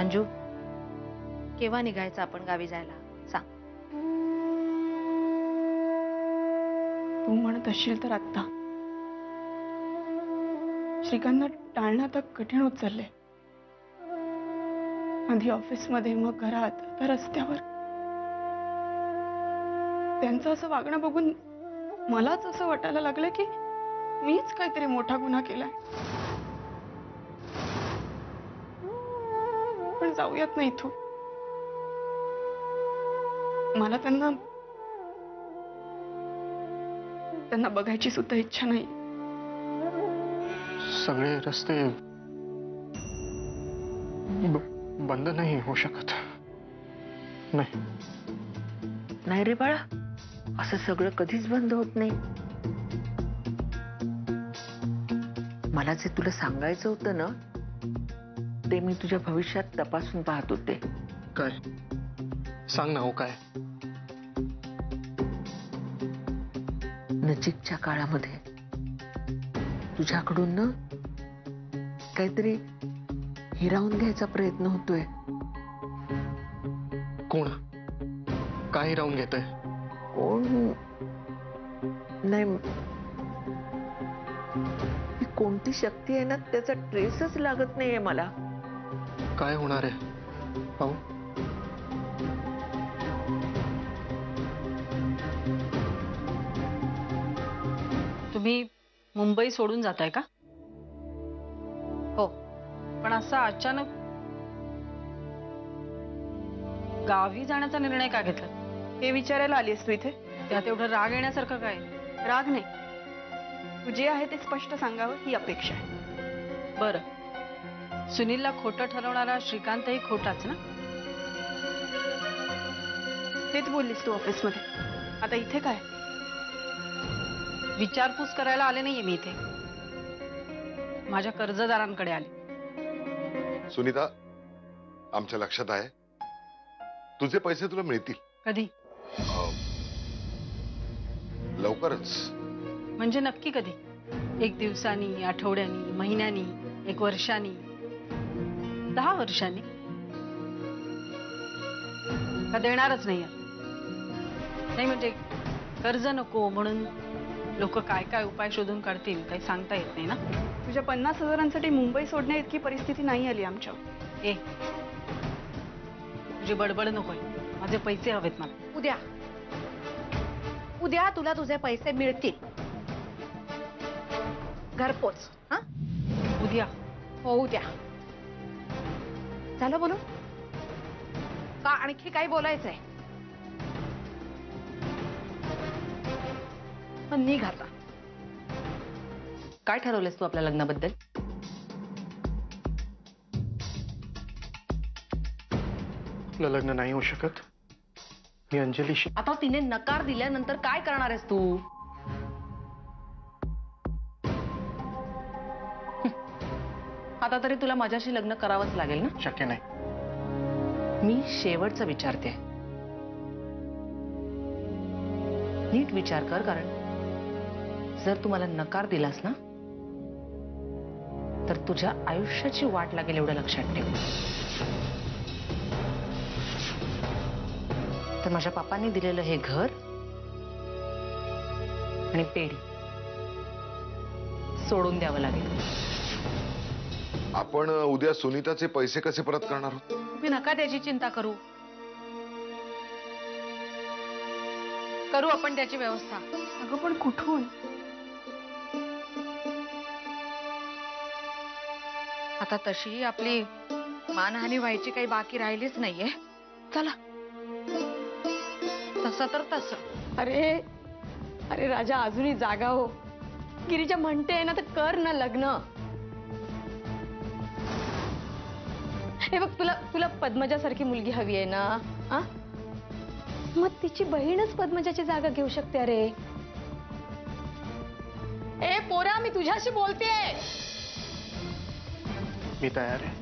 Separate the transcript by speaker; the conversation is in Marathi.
Speaker 1: अंजू, केव्हा निघायचं आपण गावी जायला सांग.
Speaker 2: तू म्हणत असशील तर आत्ता. श्रीकांतला टाळणं आता कठीण होत चाललंय. आधी ऑफिसमध्ये, मग घरात, आता रस्त्यावर. त्यांचं असं वागणं बघून मलाच असं वाटायला लागलं की मीच काहीतरी मोठा गुन्हा केलाय. पण जाऊयात ना इथून. मला त्यांना बघायची सुद्धा इच्छा नाही.
Speaker 3: सगळे रस्ते बंद नाही होऊ शकत. नाही
Speaker 1: नाही रे बाळा, असं सगळं कधीच बंद होत नाही. मला जे तुला सांगायचं होतं ना, ते मी तुझ्या भविष्यात तपासून पाहत होते.
Speaker 3: काय? सांग ना. हो काय?
Speaker 1: नजीकच्या काळामध्ये तुझ्याकडून ना काहीतरी हिरावून घ्यायचा प्रयत्न होतोय.
Speaker 3: कोण? काय राहून घेतोय?
Speaker 1: कोण नाही, ही कोणती शक्ती आहे ना, त्याचा ट्रेसच लागत नाहीये मला.
Speaker 3: काय होणार आहे पाहू.
Speaker 4: तुम्ही मुंबई सोडून जाताय का? हो, पण असा अचानक गावी जाण्याचा निर्णय का घेतला?
Speaker 2: हे विचारायला आलीस तू इथे?
Speaker 4: त्यात एवढं राग येण्यासारखं काय?
Speaker 2: राग नाही, तू जे आहे ते स्पष्ट सांगावं ही अपेक्षा आहे.
Speaker 4: बरं, सुनीलला खोटं ठरवणारा श्रीकांतही खोटाच ना?
Speaker 2: तेच बोललीस तू ऑफिसमध्ये. आता इथे काय?
Speaker 4: विचारपूस करायला आले नाहीये मी इथे. माझ्या कर्जदारांकडे आले.
Speaker 5: सुनीता, आमच्या लक्षात आहे. तुझे पैसे तुला मिळतील.
Speaker 4: कधी?
Speaker 5: लवकरच.
Speaker 4: म्हणजे नक्की कधी? 1 दिवसांनी, आठवड्यांनी, महिन्यांनी, 1 वर्षांनी, 10 वर्षांनी? का देणारच नाही? नाही म्हणजे कर्ज नको म्हणून लोक काय काय उपाय शोधून काढतील काही सांगता येत नाही ना.
Speaker 2: तुझ्या 50,000साठी मुंबई सोडण्या इतकी परिस्थिती नाही आली आमच्या.
Speaker 4: ए, तुझी बडबड नकोय. माझे पैसे हवेत मला.
Speaker 1: उद्या उद्या तुला तुझे पैसे मिळतील. घरपोच. हा,
Speaker 4: उद्या?
Speaker 1: हो उद्या. झालं बोलू का? आणखी काही बोलायचंय? निघ आता.
Speaker 4: काय ठरवलंस तू आपल्या लग्नाबद्दल?
Speaker 3: आपलं लग्न नाही होऊ शकत. मी अंजलीशी.
Speaker 4: आता तिने नकार दिल्यानंतर काय करणार आहेस तू? आता तरी तुला माझ्याशी लग्न करावंच लागेल ना?
Speaker 3: शक्य नाही.
Speaker 4: मी शेवटचं विचारते. नीट विचार कर, कारण जर तू मला नकार दिलास ना तर तुझ्या आयुष्याची वाट लागेल, एवढं लक्षात ठेव. तर माझ्या पापांनी दिलेलं हे घर आणि पेढी सोडून द्यावं लागेल.
Speaker 5: आपण उद्या सुनीताचे पैसे कसे परत करणार आहोत?
Speaker 4: मी नका त्याची चिंता करू. करू आपण त्याची व्यवस्था.
Speaker 2: अगं पण कुठून?
Speaker 1: आता तशी आपली मानहानी व्हायची काही बाकी राहिलीच नाहीये. चला, तसं तर तसं.
Speaker 2: अरे अरे राजा, अजूनही जागा हो. गिरिजा म्हणते ना तर कर ना लग्न. हे बघ, तुला पद्मजासारखी मुलगी हवी आहे ना? आ, मग तिची बहीणच पद्मजाची जागा घेऊ शकते. अरे ए पोरा, मी तुझ्याशी बोलतेय.
Speaker 3: मी तयार आहे.